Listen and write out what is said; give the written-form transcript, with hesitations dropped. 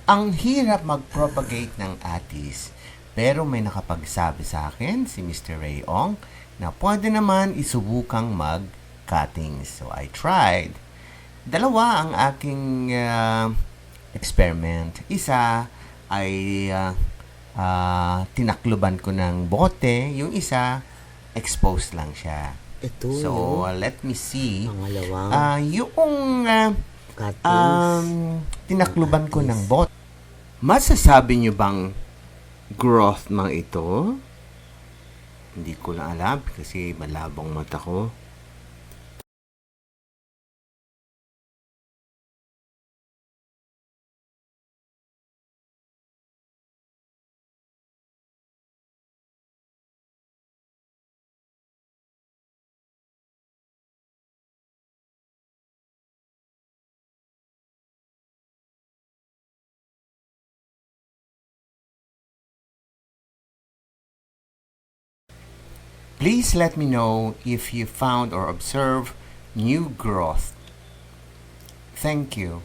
Ang hirap mag-propagate ng atis, pero may nakapagsabi sa akin, si Mr. Ray Ong, na pwede naman isubukang mag-cuttings. So, I tried. Dalawa ang aking experiment. Isa ay tinakluban ko ng bote. Yung isa, exposed lang siya. Ito, So, no? let me see. Pangalawang Yung cuttings. tinakluban ko ng bot. Masasabi nyo bang growth mga ito? Hindi ko na alam kasi malabong mata ko. Please let me know if you found or observed new growth. Thank you.